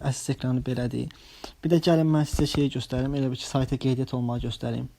Əsas ekranı belədir. Bir də gəlin mən sizə şeyi göstərim. Elə bir ki, sayta qeydiyyat olmağı göstərim.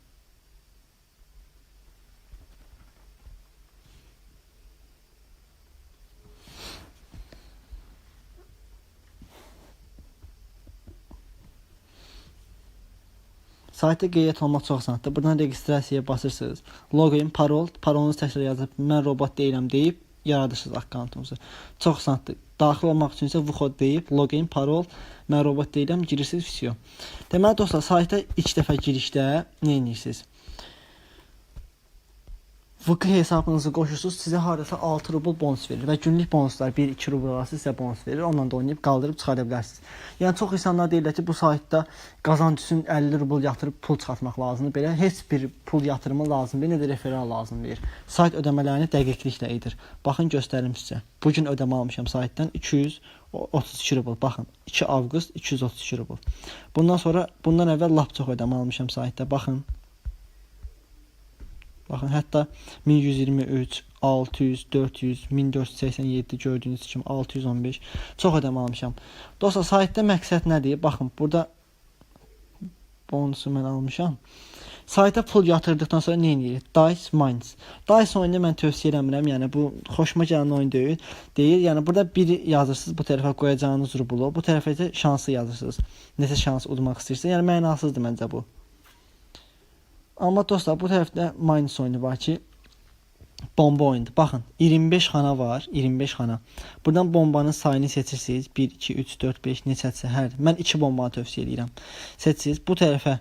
Sayta qeydiyyat olmaq çox asandır. Buradan registrasiyaya basırsınız. Login, parol, parolunuzu təkrar yazıb mən robot deyirəm deyib yaradırsınız akkauntunuzu. Çox asandır. Daxil olmaq üçün isə bu kod deyib login, parol, mən robot deyirəm, girirsiniz, video. Deməli dostlar, sayta ilk dəfə girişdə nə edirsiniz? VK hesabınızı qoşursunuz, sizə hardasa 6 rubl bonus verir və günlük bonuslar 1-2 rubl arası sizə bonus verir. Onunla da oynayıb qaldırıb çıxara bilərsiniz. Yəni çox insanlar deyirlər ki, bu saytda qazanc üçün 50 rubl yatırıb pul çıxartmaq lazımdır. Belə heç bir pul yatırımı lazım deyil, nə də referal lazım deyir. Sayt ödəmələrini dəqiqliklə edir. Baxın göstərim sizə. Bu gün ödəmə almışam saytdan 232 rubl. Baxın 2 avqust 232 rubl. Bundan əvvəl lap çox ödəmə almışam saytda. Baxın, hətta 1123, 600, 400, 1487 gördüyünüz kimi 615 çox ödəmə almışam. Dostlar, saytda məqsəd nədir? Baxın, burada bonusu mən almışam. Sayta pul yatırdıqdan sonra nə edir? Dice Mines. Dice oyunu mən tövsiyə eləmirəm. Yəni bu xoşuma gələn oyun deyil. Yəni burada biri yazırsınız, bu tərəfə qoyacağınız rublu, bu tərəfə isə şansı yazırsınız. Neçə şans udmaq istəyirsə, yəni mənasızdır məncə bu. Amma dostlar, bu tərəfdə Mines oyunu var ki, bomba oyundur. Baxın, 25 xana var, 25 xana. Buradan bombanın sayını seçirsiniz. 1, 2, 3, 4, 5 neçədirsə hər. Mən 2 bombanı tövsiyə edirəm. Seçirsiniz. Bu tərəfə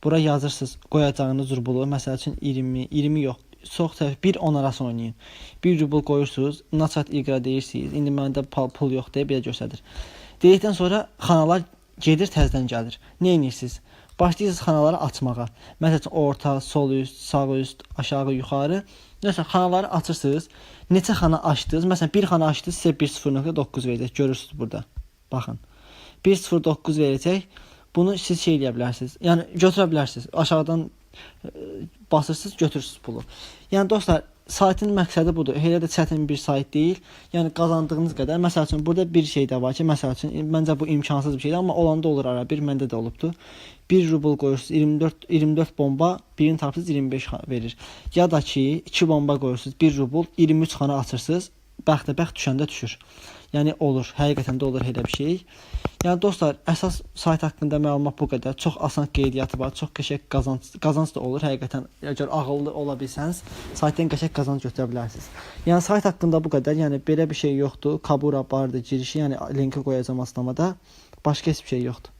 bura yazırsınız qoyacağınız rublu. Məsəl üçün 20, 20 yox. Çox tərəf 1-10 arası oynayın. 1 rubl qoyursunuz. Naçat iqra deyirsiniz. İndi məndə pul yox deyə belə göstərir. Dedikdən sonra xanalar gedir, təzədən gəlir. Nə edirsiniz? Başlayırsınız xanaları açmağa. Məsələn, orta, sol üst, sağ üst, aşağı, yuxarı. Nəsə, xanaları açırsınız. Neçə xana açdınız? Məsələn, bir xana açdınız, sizə 1.0.9 verəcək. Görürsünüz burada. Baxın. 1.09 verəcək. Bunu siz şey eləyə bilərsiniz. Yəni, götürə bilərsiniz. Aşağıdan basırsınız, götürürsünüz pulu. Yəni, dostlar, saytın məqsədi budur. Elə də çətin bir sayt deyil. Yəni qazandığınız qədər. Məsəl üçün burada bir şey də var ki, məsəl üçün məncə bu imkansız bir şeydir, amma olanda olur ara bir, məndə də olubdu. 1 rubl qoyursunuz, 24 bomba, birini tapırsınız 25 verir. Ya da ki 2 bomba qoyursunuz, 1 rubl, 23 xana açırsınız, bəxtəbəxt düşəndə düşür. Yəni olur, həqiqətən də olur elə bir şey. Yəni dostlar, əsas sayt haqqında məlumat bu qədər. Çox asan qeydiyyatı var, çox qəşəng qazanc da olur. Həqiqətən əgər ağıllı ola bilsəniz, saytdan qəşəng qazanc götürə bilərsiniz. Yəni sayt haqqında bu qədər. Yəni belə bir şey yoxdur. Kabura bardı girişi, yəni linki qoyacağam açıqlamada. Başqa heç bir şey yoxdur.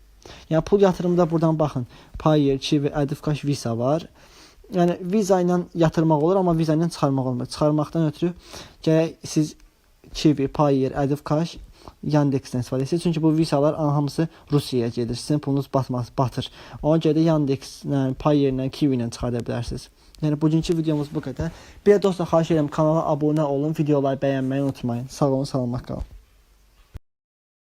Yəni pul yatırımda buradan baxın. Payer, Kiwi, Edifcash, Visa var. Yəni Visa ilə yatırmaq olur, amma Visa ilə çıxarmaq olmaz. Çıxarmaqdan ötürü gərək siz Kiwi, Payer, Edifcash, Yandex-dən istifadə edirsiniz. Çünki bu visalar hamısı Rusiyaya gedir. Sizin pulunuz batır. Ona görə də Yandex-lə, Payer-lə, Kiwi-lə çıxarda bilərsiniz. Yəni bugünkü videomuz bu qədər. Bir də dostlar, xahiş edirəm kanala abunə olun, videoları bəyənməyi unutmayın. Sağ olun, salamat qalın.